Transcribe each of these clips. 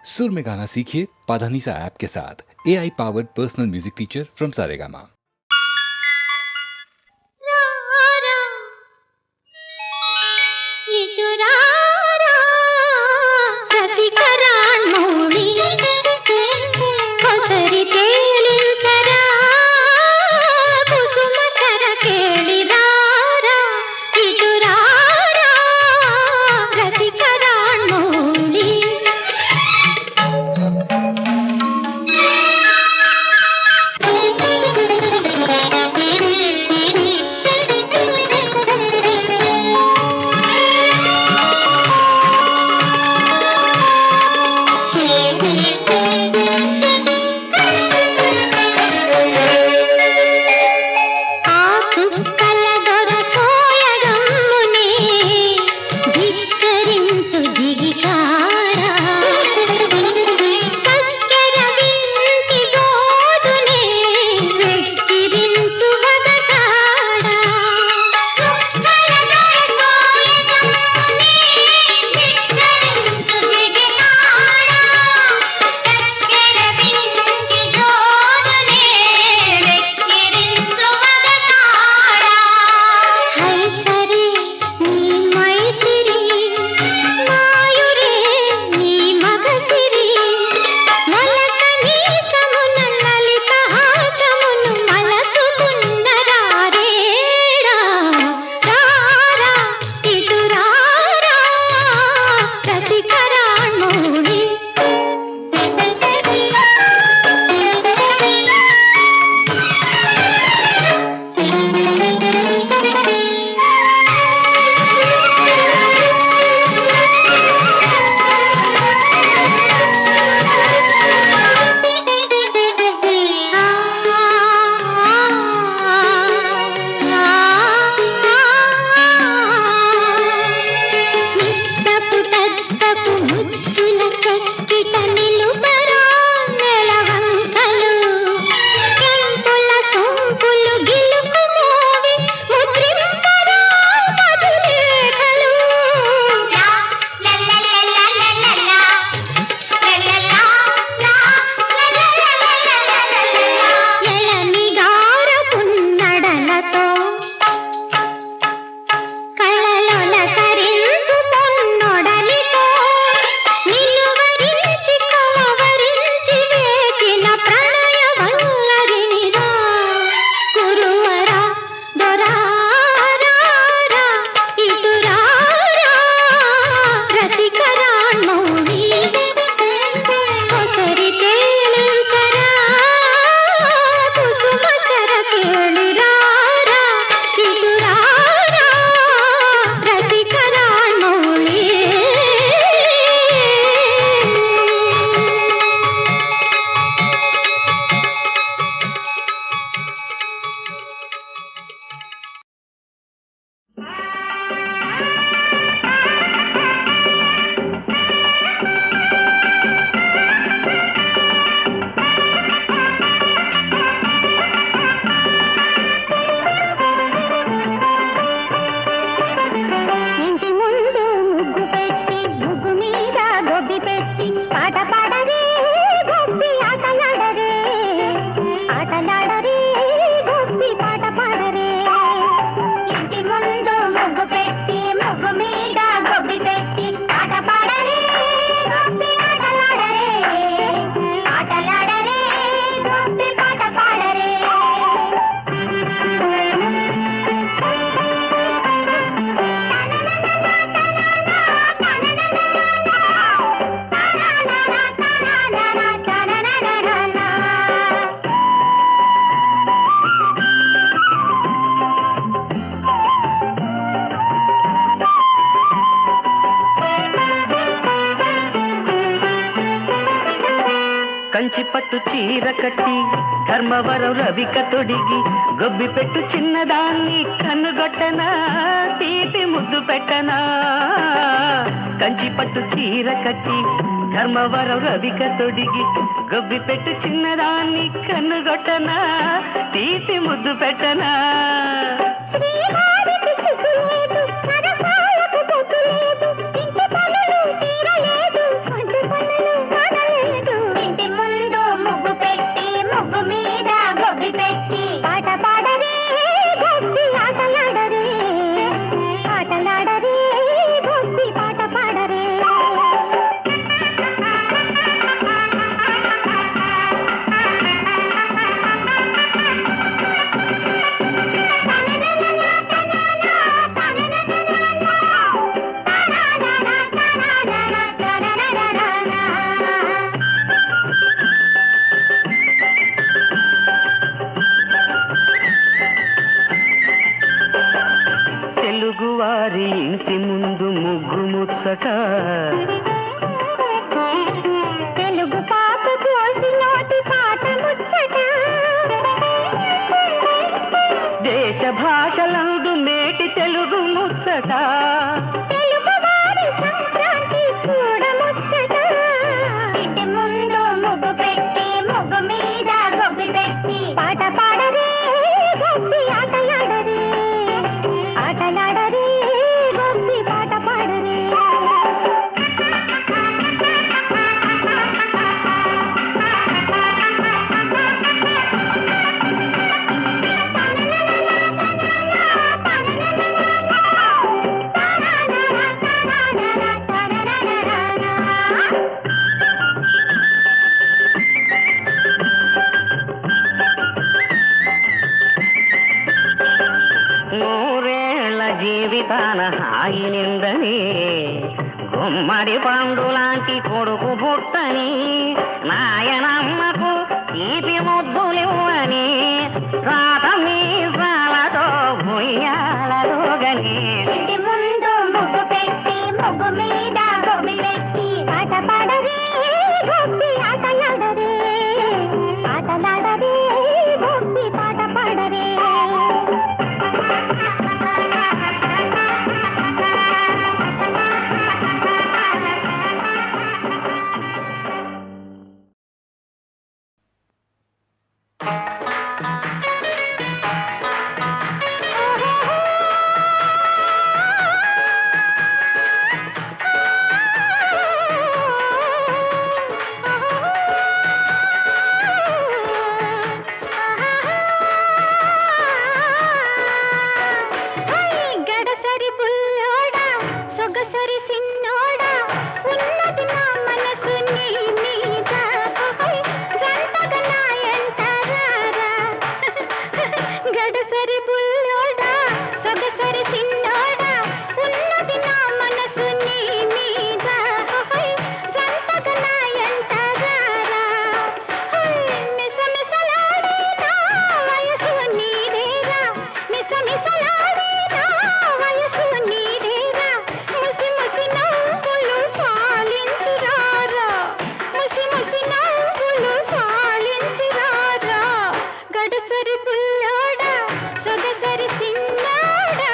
सुर में गाना सीखिए पाधानीसा ऐप के साथ। AI powered personal music teacher from Saregama. Kanchi పట్టు చీర కట్టి ధర్మవరం రవిక తొడిగి గొబ్బి పెట్టు చిన్నదాన్ని కన్నుగొట్టనా తీపి ముద్దు పెట్టనా. కంచి పట్టు చీర కట్టి ధర్మవరం రవిక తొడిగి గొబ్బి పెట్టు చిన్నదాన్ని కన్నుగొట్టనా తీపి ముద్దు పెట్టనా. తీరలేదు, ఇంటి పనులు తీరలేదు, ఇంటి పనులు పుట్టని నాయనమ్మకు తీపి ముద్దులివ్వని రాత మీసాలతో ఉయ్యాలలోగని ఇంటి ముందు ముగ్గు పెట్టి ముగ్గు మీద గొబ్బిలెట్టి ఆట పాడరే గొబ్బి ఆటలాడరే ఆటలాడరే గొబ్బి పాట పాడరే గడసరి బుల్లోడా సొగసరి సిన్నోడా ఉన్నది నా మనసు నీ మీద జంటగా నా ఎంట రారా గడసరి బుల్లోడా సొగసరి సిన్నోడా ఉన్నది నా మనసు నీ మీద జంటగా నా ఎంట రారా మిసమిసలాడే నా వయసు నీదేరా మిసమిసలాడే నా వయసు నీదేరా ముసి ముసి నవ్వులు సాలించురారా ముసి ముసి నవ్వులు సాలించురారా గడసరి బుల్లోడా సొగసరి సిన్నోడా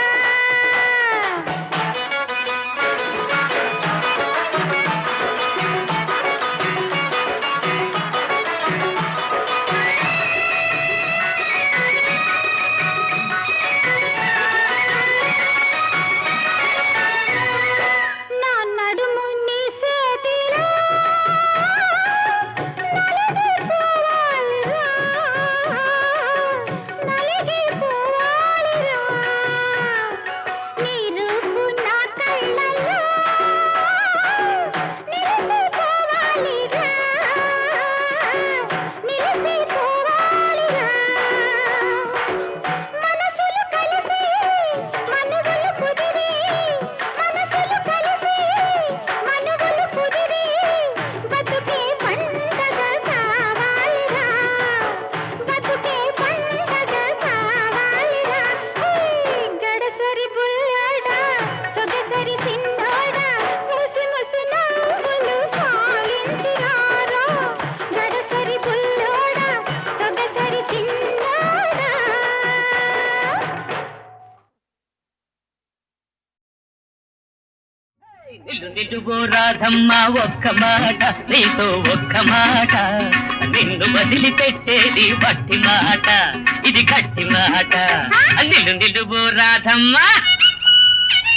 నా నడుము నీ చేతిలో నలిగిపోవాలిరా నలిగిపోవాలిరా నీ రూపు నా కళ్ళల్లో నిలిసిపోవాలిరా నిలిసిపోవాలిరా మనసులు కలిసి మనువులు కుదిరి మనసులు కలిసి మనువులు కుదిరి బతుకే పండగ కావాలిరా బతుకే పండగ కావాలిరా గడసరి బుల్లోడా సొగసరి సిన్నోడా ముసి ముసి నవ్వులు సాలించురారా గడసరి బుల్లోడా సొగసరి సిన్నోడా నిల్లు నిలువో రాధమ్మ ఒక్క మాట నీతో ఒక్క మాట నిన్ను వదిలిపెట్టేది వట్టి మాట ఇది గట్టి మాట నిల్లు నిలువో రాధమ్మ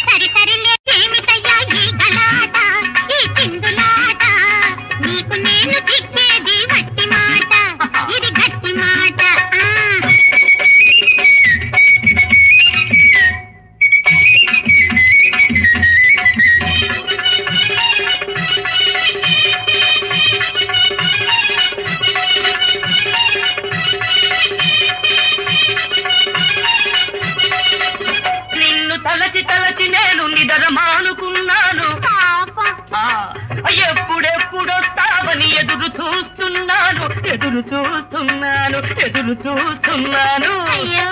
సరి సరిలే ఏమిటయ్యా ఈ గలాట ఈ చిందులాట నీకు నేను చిక్కేది వట్టి మాట ఇది గట్టి మాట నిన్ను తలచి తలచి నేను నిదరమానుకున్నాను ఎప్పుడెప్పుడొస్తావని ఎదురు చూస్తున్నాను ఎదురు చూస్తున్నాను ఎదురు చూస్తున్నాను అయ్యో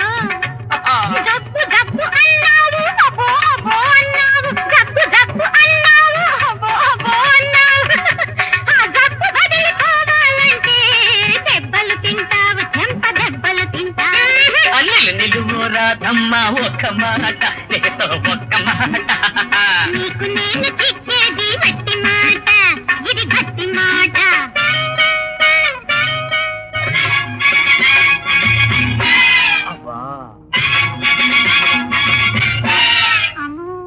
గప్పు గప్పు అన్నావు అబ్బో అబ్బో అన్నావు గప్పు గప్పు అన్నావు అబ్బో అబ్బో అన్నావు ఆ గప్పు వదిలిపోవాలంటే దెబ్బలు తింటావు చెంప దెబ్బలు తింటావు నిలు నిలువు రాధమ్మ ఒక్క మాట నీతో ఒక్క మాట నీకు నేను చిక్కేది వట్టి మాట ఇది గట్టి మాట అవ్వా అమ్మో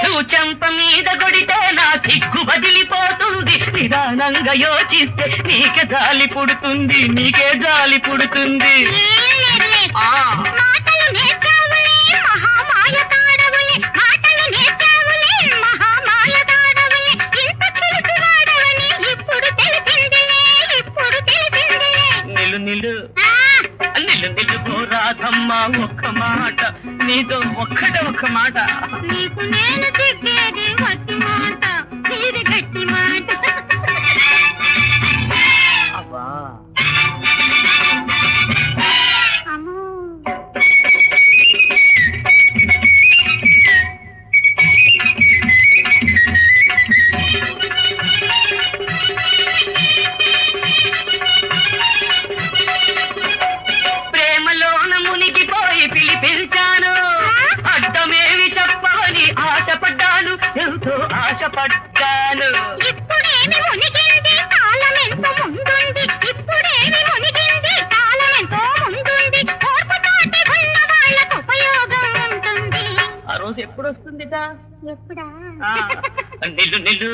నువ్వు చెంప మీద కొడితే నా సిగ్గు వదిలిపోతుంది నిదానంగా యోచిస్తే నీకే జాలి పుడుతుంది నీకే జాలి పుడుతుంది ఆ మాటలు నేర్చావులే మహామాయకాడవులే మాటలు నేర్చావులే మహామాయకాడవులే ఇంత చిలుకు వాడవని ఇప్పుడు తెలిసిందిలే నిల్లు ఆ, నిల్లు నిల్లు రాధమ్మ ఒక్క మాట నీతో ఒక్క మాట నీకు నేను చిక్కేది మట్టి మాట నీది గట్టి మాట అబ్బా అమ్మో ప్రేమలోన మునిగిపోయి పిలిపించాను అడ్డమేమి చెప్పని ఆశపడ్డాను ఎంతో ఆశపడ్డాను ఇప్పుడేమి మునిగింది కాలమెంత ముందుంది ఇప్పుడేమి మునిగింది కాలమెంతో ముందుంది ఓర్పుతోటి ఉన్న వాళ్ళకు ఉపయోగం ఉంటుంది ఆ రోజు ఎప్పుడు వస్తుందిట ఎప్పుడా నిల్లు నిల్లు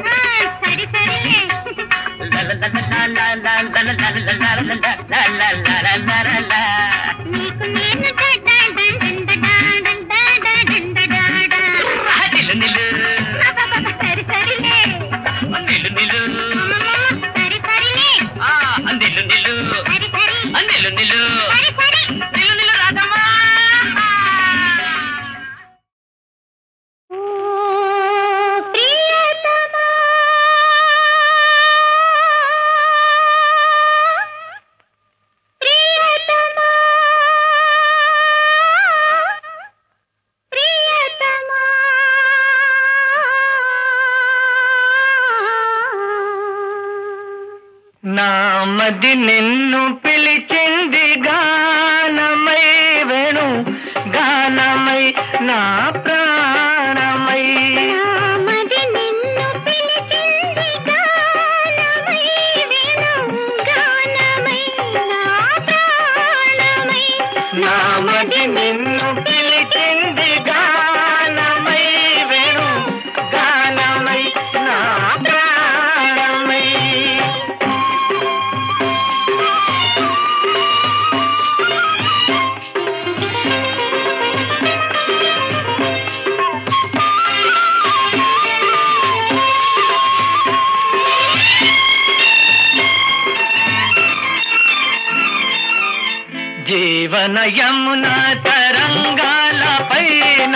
ఆ, సరి సరిలే నీకు నేను నిల్లు నిల్లు సరి సరిలే నిల్లు నిల్లు సరి సరిలే నిల్లు నిల్లు సరి సరి నిల్లు నిల్లు సరి సరి నిల్లు నిల్లు రాధమ్మా ప్రియతమా ప్రియతమా ప్రియతమా నామది నిన్ను పిలిచింది గానమై వేణు గానమై నా ప్రాణమై నామది నిన్ను పిలిచింది గానమై వేణు గానమై నా ప్రాణమై నామది నిన్ను పిలిచింది గానమై వేణు గానమై నా ప్రాణమై జీవన యమున తరంగాల పైన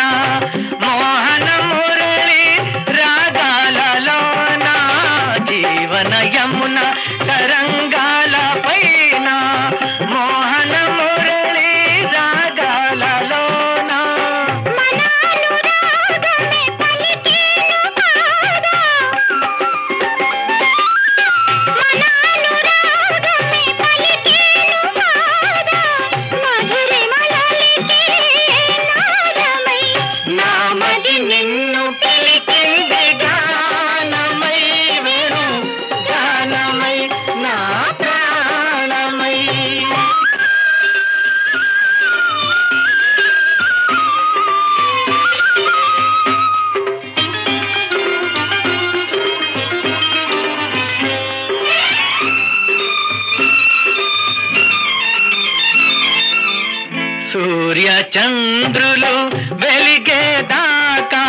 మోహన మురళి రాగాలలోన జీవన యమున తరంగాల పైన మోహన మురళి రాగాలలోన మనానురాగమే పలికేను పాదా మనానురాగమే పలికేను పాదా మధురిమలలికే నాదమై నామది నిన్ను పిలిచింది గానమై వేణు గానమై నా ప్రాణమై సూర్య చంద్రులు వెలిగేదాకా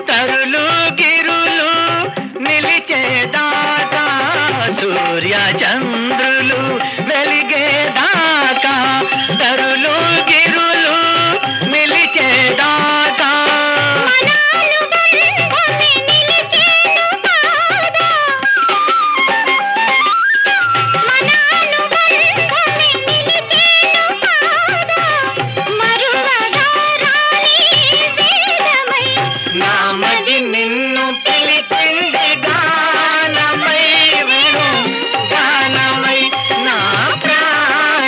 తరులు గిరులు నిలిచేదాకా సూర్య చంద్రులు వెలిగేదాకా తరులు గిరులు నిలిచేదాకా మనానుబంధమే నిలిచేను పాదా మనానుబంధమే నిలిచేను పాదా మరువగా రాని వేదమై నామది నిన్ను పిలిచింది గానమై వేణు గానమై నా ప్రాణ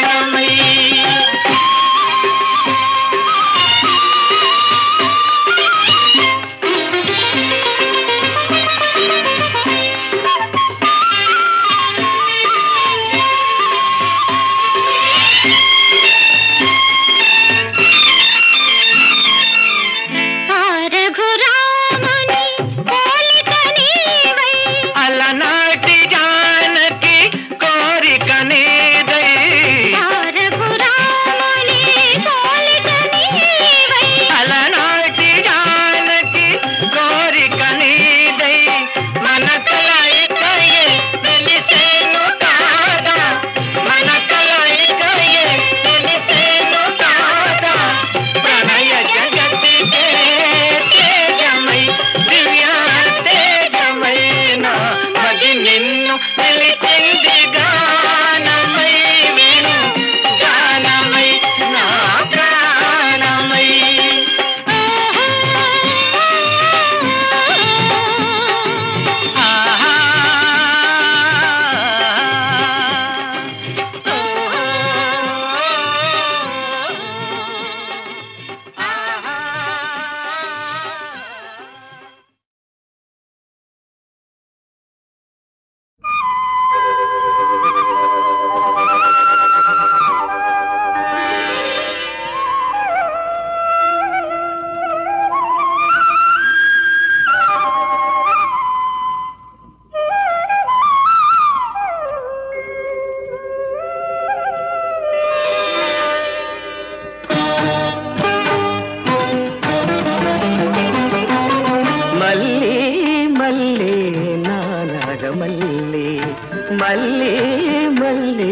మళ్ళీ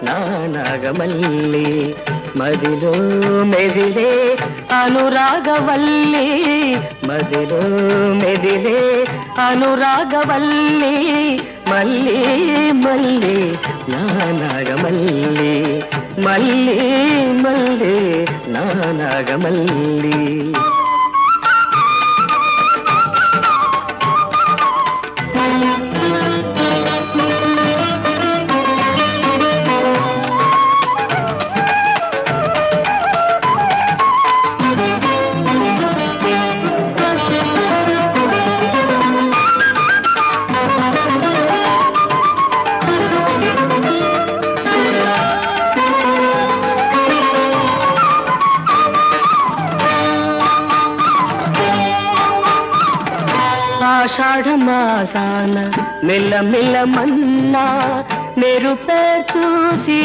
నా నాగమల్లి మదిలో మెదిలే అనురాగవల్లి మదిలో మెదిలే అనురాగవల్లి మళ్ళీ మళ్ళీ నా నాగమల్లి మళ్ళీ మళ్ళీ నా నాగమల్లి ఆషాఢమాసాన మెల్ల మెల్లమన్నా మెరుపే చూసి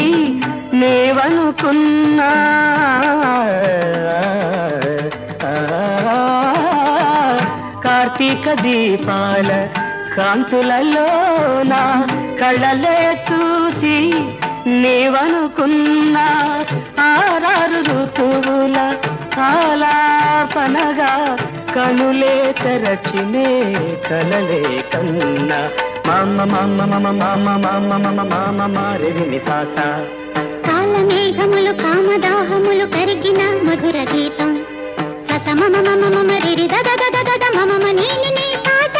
నేవనుకున్నా కార్తీక దీపాల కాంతులలోన కళ్ళలే చూసి నీవనుకున్నా ఆరారు ఋతువుల ఆలాపనగా కనులే తెరచినే కలలే కన్నా మామ మామ మమ మామ మామ మమ మామ మారిని సాస కాలమేఘములు కామదాహములు కరిగిన మధుర గీతం సతమమ మమ మమ రిరి దద దద దద మమ నీని నీ పాట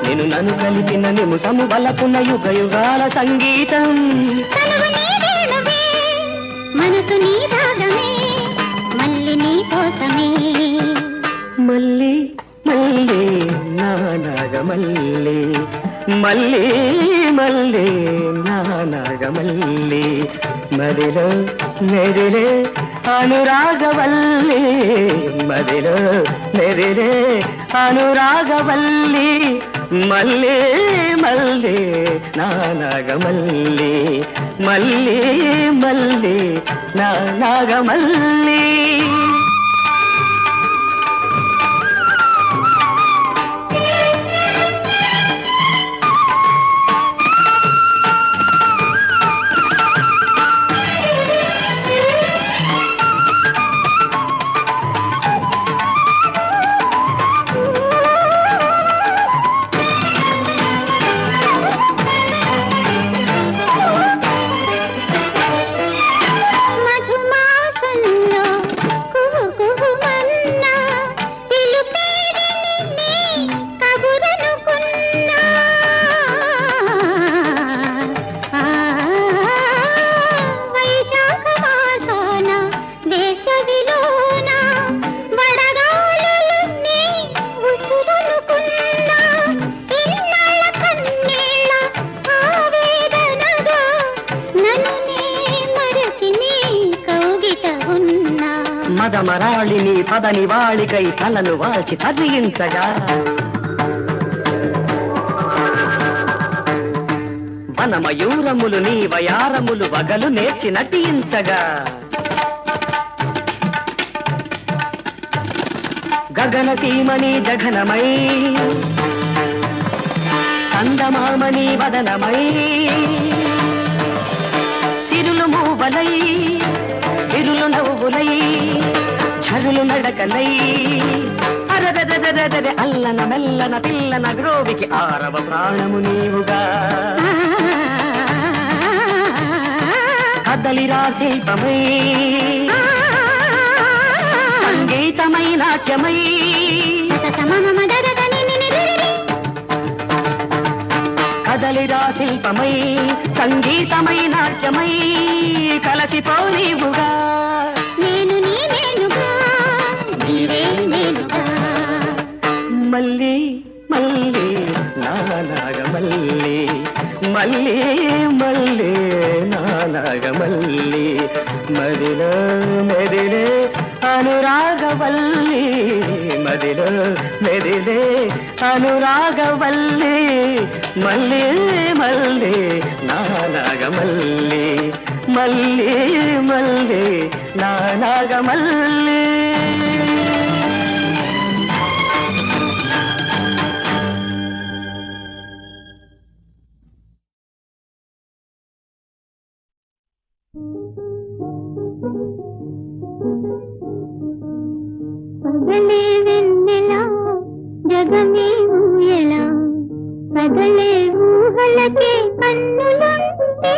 నేను నన్ను కలిపిన నిముసము బలపున యుగ యుగాల సంగీతం తనువు నీ వేణువే మనసు నీ రాగమే మళ్ళీ నీ కోసమే మళ్ళీ మళ్ళీ నా నాగమల్లి మళ్ళీ మళ్ళీ నా నాగమల్లి మదిలో మెదిలే అనురాగవల్లి మదిలో మెదిలే అనురాగవల్లి మళ్ళీ మళ్ళీ నా నాగమల్లి మళ్ళీ మళ్ళీ నా నాగమల్లి మదమరాళిని పదని వాళికై తలను వాల్చి తరించగా వనమయూరములు నీ వయారములు వగలు నేర్చి నటించగా గగన సీమని జఘనమై కందమామని వదనమై సిరులు మూవలై ఇరులు నవ్వులై ఝరులు నడకలై అరదరదరదర అల్లన మెల్లన పిల్లన గ్రోవికి ఆరవ ప్రాణము నీవుగా కదలిరా శిల్పమై సంగీతమై నాట్యమై కదలిరా శిల్పమై సంగీతమై నాట్యమై కలసిపోనీవుగా నేను నీ నేనుగా నీవే నేనుగా మళ్ళీ మళ్ళీ నా నాగమల్లి మళ్ళీ మళ్ళీ నా నాగమల్లి మదిలో మెదిలే అనురాగవల్లి మదిలో మెదిలే అనురాగవల్లి మళ్ళీ మళ్ళీ నా నాగమల్లి మళ్ళీ మళ్ళీ నా నాగమల్లి పగలే వెన్నెలా జగమే ఊయలా పగలే ఊహలకే కన్నులుంటే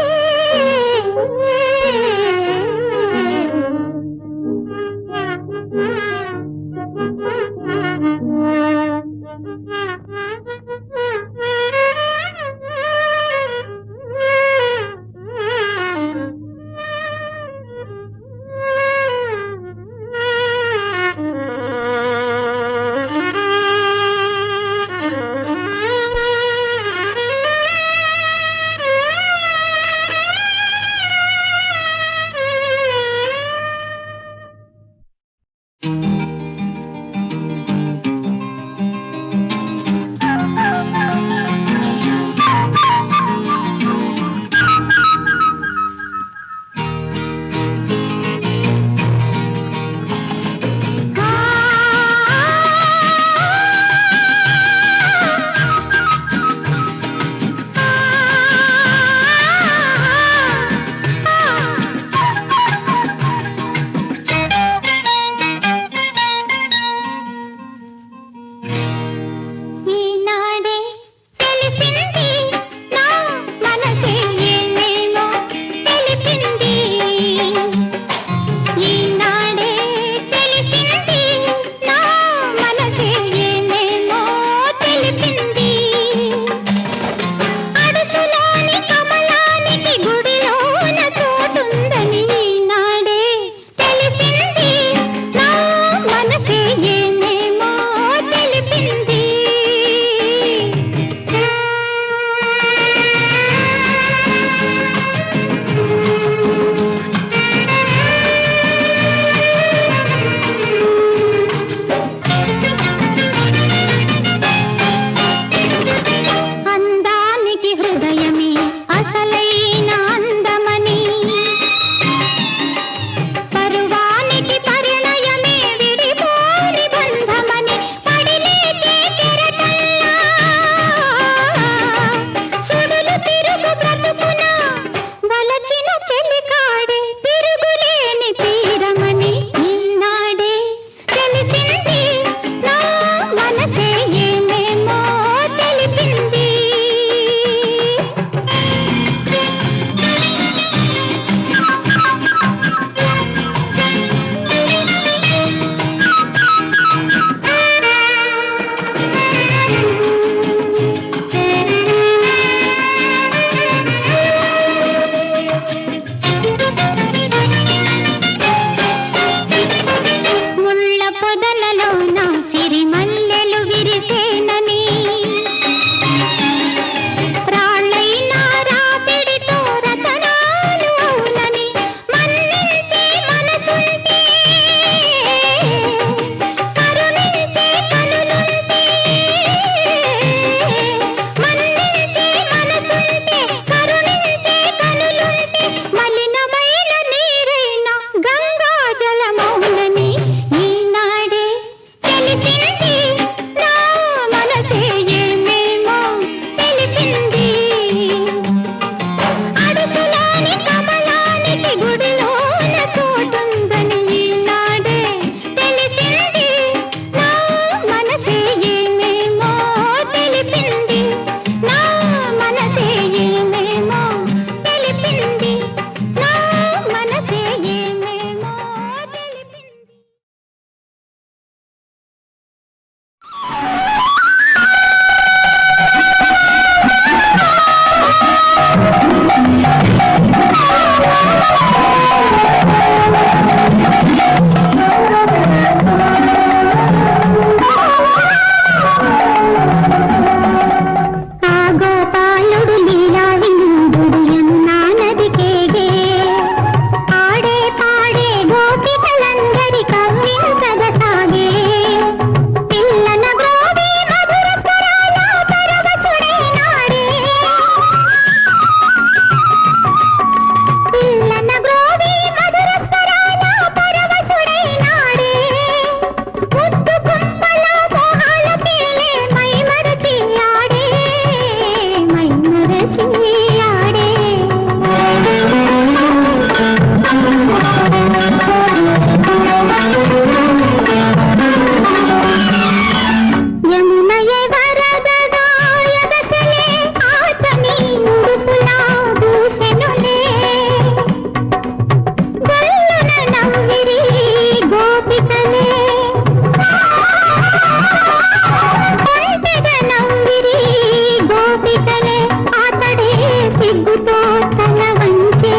తల వంచే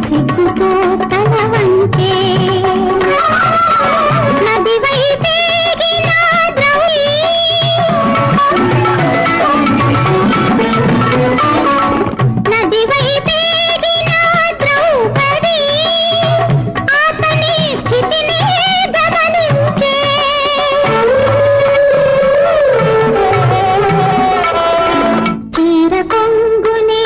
సిగ్గుతో తల వంచే నది వైపేగిన ద్రౌపది నది వైపేగిన ద్రౌపది అతని స్థితిని గమనించే చీర కొంగునే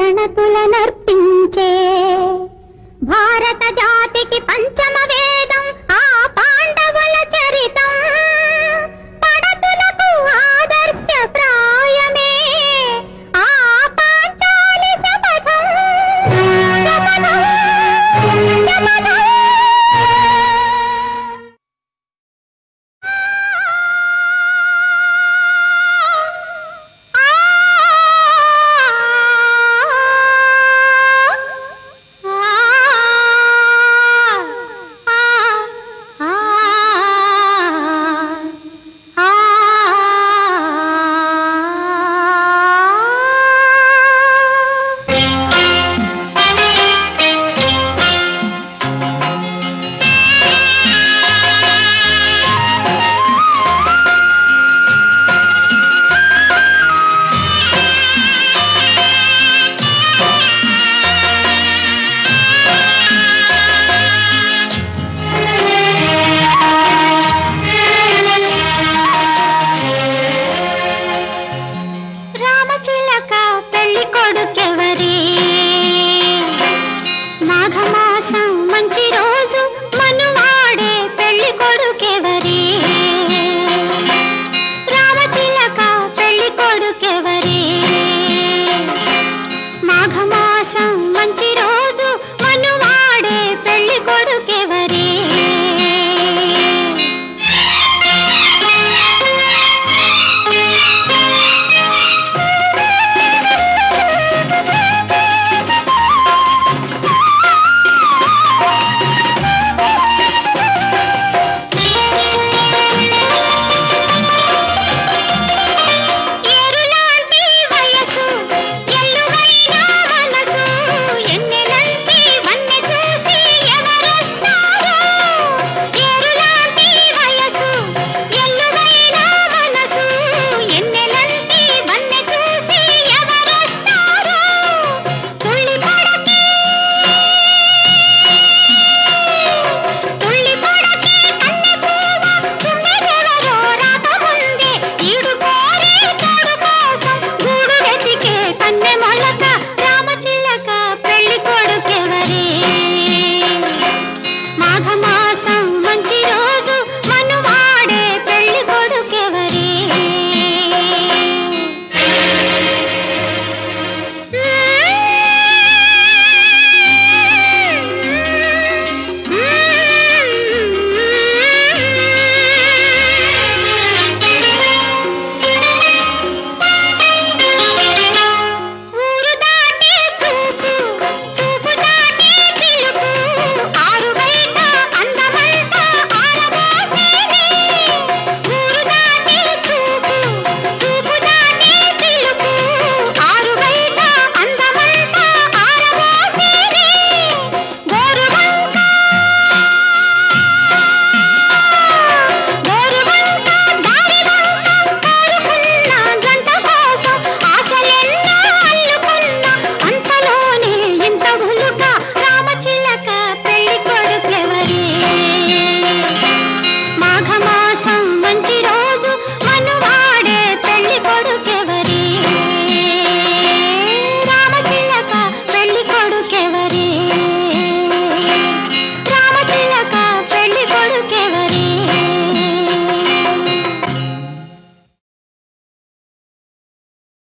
ప్రణతులనర్పించే భారత జాతికి పంచమ వేదం ఆ పాండవుల చరితం పడతులకు ఆదర్శ ప్రాయమే ఆ పాంచాలి శపథం శపథం శపథం. రామచిలక పెళ్లి కొడుకెవరి